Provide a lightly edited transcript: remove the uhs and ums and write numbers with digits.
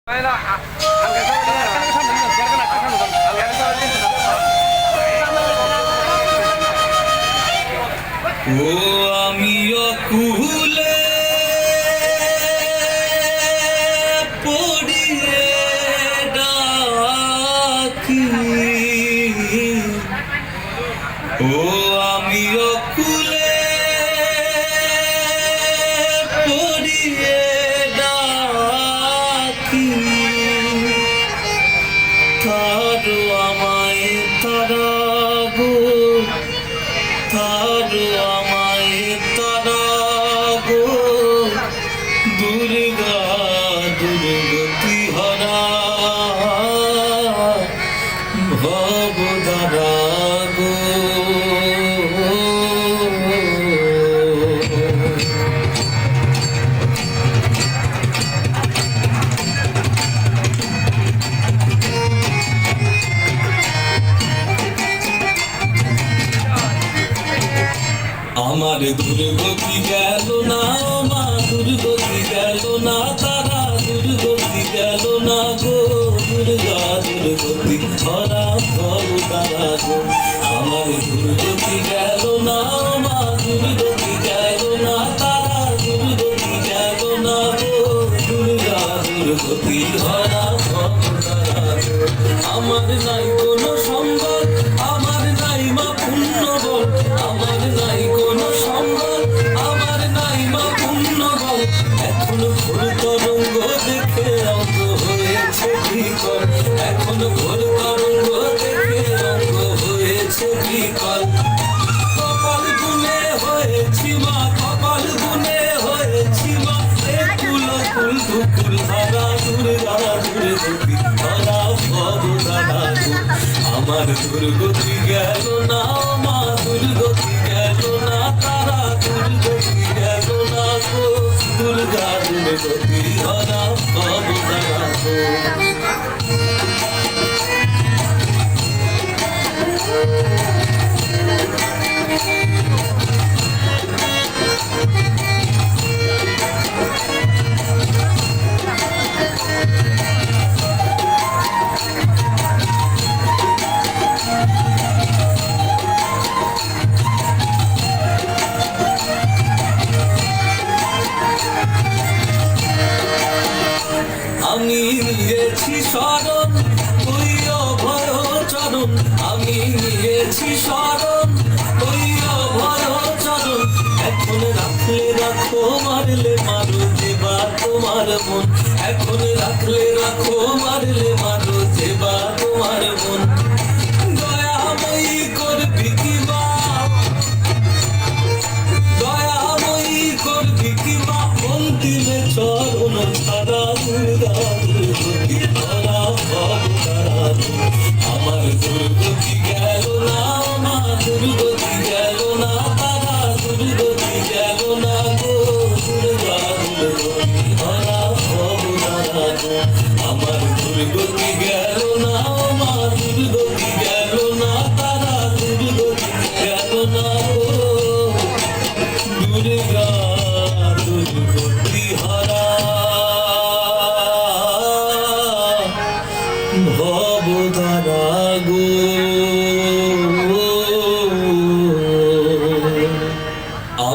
ও আমি অকুলে পড়িয়ে ডাকি, ও আমি অকুলে পড়িয়ে ডাকি, তারো আমায় তারা গো, তারো আমায় তারা গো, দুর্গা দুর্গতি হরা ভবধারা গো। আমার দুর্গতি গেল না মা, দুর্গতি গেল না তারা, দুর্গতি গেল না গো, দুর্গা দুর্গতি হরা ভব তারা গো। আমার দুর্গতি গেল না মা, দুর্গতি গেল না তারা, দুর্গতি গেল না গো, দুর্গা দুর্গতি হরা ভব তারা গো। আমার নাই কোনো সম্বল, আমার নাই মা পুণ্য বল, আমার নাই কোনো সম্বল, আমার নাই মা পুণ্য বল। এখন ঘোর তরঙ্গ দেখে অঙ্গ হয়েছে বিকল, এখন ঘোর তরঙ্গ দেখে অঙ্গ হয়েছে বিকল। কপাল গুনে হয়েছি মা, কপাল গুনে হয়েছি মা, কুল কুল দুকুল হারা দুর্গা দুর্গতি হরা ভব তারা গো। আমার দুর্গতি গেল না মা, দুর্গতি গেল না তারা, দুর্গতি গেল না গো, দুর্গা দুর্গতি হরা ভব তারা গো। আমি নিয়েছি শরণ ওই অভয় চরণ, আমি নিয়েছি শরণ ওই অভয় চরণ। এখন রাখলে রাখো, মারলে মারো যেবা তোমার মন, এখন রাখলে রাখো, মারলে মারো যেবা তোমার মন। দয়াময়ী করবি কি মা, দয়াময়ী করবি কি মা, অন্তিমে চরণ ছাড়া দুর্গা দুর্গতি হরা ভব তারা গো। আমার দুর্গতি গেল না মা, দুর্গতি গেল না তারা, দুর্গতি গেল না গো, দুর্গা দুর্গতি হরা ভব তারা গো। আমার দুর্গতি গেল না মা, দুর্গতি গেল না তারা, দুর্গতি গেল না গো, দুর্গা দুর্গতি হরা